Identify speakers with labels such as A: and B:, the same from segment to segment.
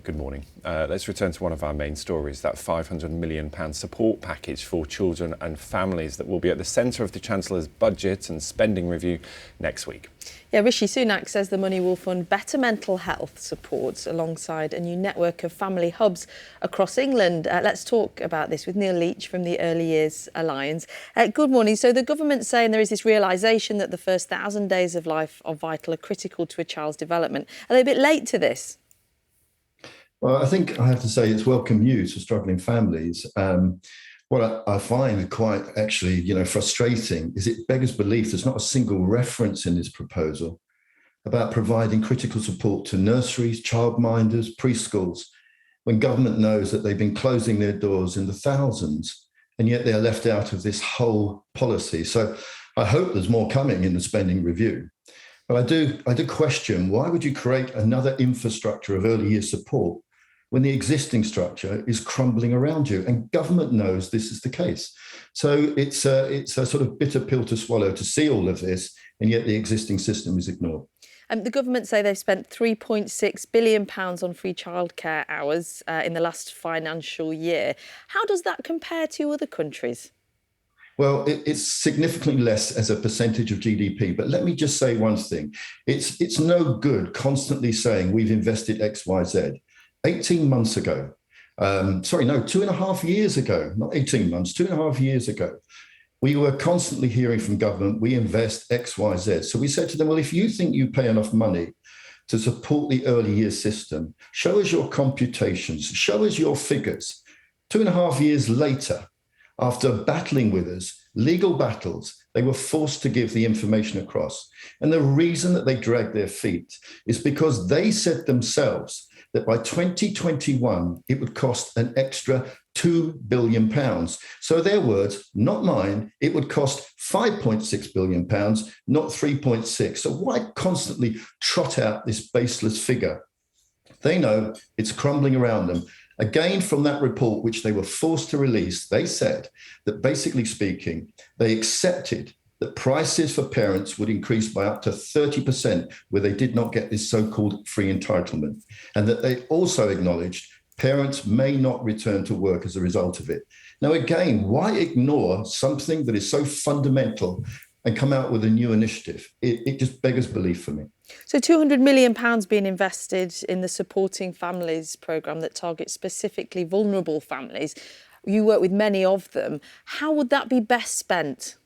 A: Good morning. Let's return to one of our main stories, that £500 million support package for children and families that will be at the centre of the Chancellor's budget and spending review next week.
B: Yeah, Rishi Sunak says the money will fund better mental health support alongside a new network of family hubs across England. Let's talk about this with Neil Leitch from the Early Years Alliance. Good morning. So the government's saying there is this realisation that the first 1,000 days of life are vital, are critical to a child's development. Are they a bit late to this?
C: Well, I think I have to say it's welcome news for struggling families. What I find quite actually, frustrating is it beggars belief there's not a single reference in this proposal about providing critical support to nurseries, childminders, preschools, when government knows that they've been closing their doors in the thousands, and yet they're left out of this whole policy. So I hope there's more coming in the spending review. But I do question, why would you create another infrastructure of early years support when the existing structure is crumbling around you? And government knows this is the case. So it's a sort of bitter pill to swallow to see all of this, and yet the existing system is ignored.
B: The government say they've spent £3.6 billion on free childcare hours in the last financial year. How does that compare to other countries?
C: Well, it's significantly less as a percentage of GDP. But let me just say one thing. It's no good constantly saying we've invested X, Y, Z. 18 months ago, 2.5 years ago, not 18 months, 2.5 years ago, we were constantly hearing from government, we invest X, Y, Z. So we said to them, well, if you think you pay enough money to support the early years system, show us your computations, show us your figures. 2.5 years later, after battling with us, legal battles, they were forced to give the information across. And the reason that they dragged their feet is because they said themselves that by 2021, it would cost an extra £2 billion. So their words, not mine, it would cost £5.6 billion, not 3.6. So why constantly trot out this baseless figure? They know it's crumbling around them. Again, from that report, which they were forced to release, they said that basically speaking, they accepted that prices for parents would increase by up to 30% where they did not get this so-called free entitlement. And that they also acknowledged parents may not return to work as a result of it. Now, again, why ignore something that is so fundamental and come out with a new initiative? It just beggars belief for me.
B: So £200 million being invested in the Supporting Families programme that targets specifically vulnerable families. You work with many of them. How would that be best spent?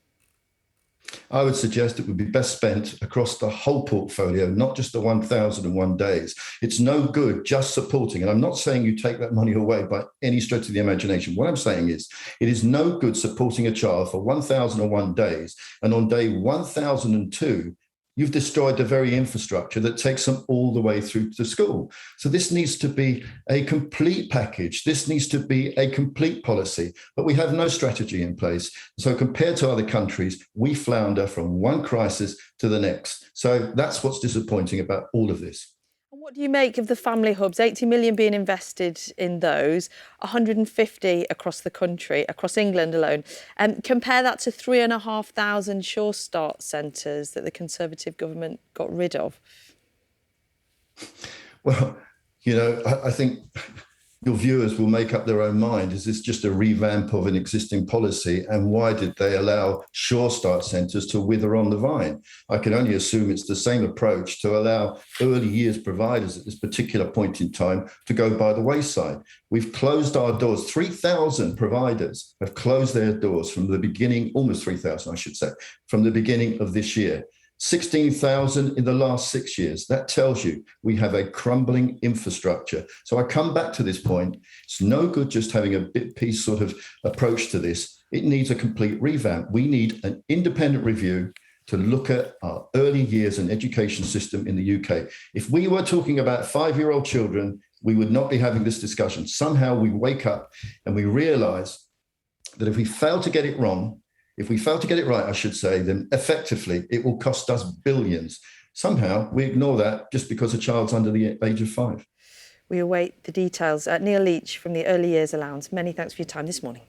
C: I would suggest it would be best spent across the whole portfolio, not just the 1,001 days. It's no good just supporting, and I'm not saying you take that money away by any stretch of the imagination. What I'm saying is it is no good supporting a child for 1,001 days, and on day 1,002, you've destroyed the very infrastructure that takes them all the way through to school. So this needs to be a complete package. This needs to be a complete policy, but we have no strategy in place. So compared to other countries, we flounder from one crisis to the next. So that's what's disappointing about all of this.
B: What do you make of the family hubs? 80 million being invested in those, 150 across the country, across England alone. Compare that to 3,500 Sure Start centres that the Conservative government got rid of.
C: Well, I think your viewers will make up their own mind. Is this just a revamp of an existing policy? And why did they allow Sure Start centres to wither on the vine? I can only assume it's the same approach to allow early years providers at this particular point in time to go by the wayside. We've closed our doors. 3,000 providers have closed their doors from the beginning, almost 3,000, I should say, from the beginning of this year. 16,000 in the last 6 years. That tells you we have a crumbling infrastructure. So I come back to this point. It's no good just having a bit piece sort of approach to this. It needs a complete revamp. We need an independent review to look at our early years and education system in the UK. If we were talking about 5-year-old children, we would not be having this discussion. Somehow we wake up and we realise that if we fail to get it wrong, if we fail to get it right, I should say, then effectively it will cost us billions. Somehow we ignore that just because a child's under the age of 5.
B: We await the details. Neil Leitch from the Early Years Alliance, many thanks for your time this morning.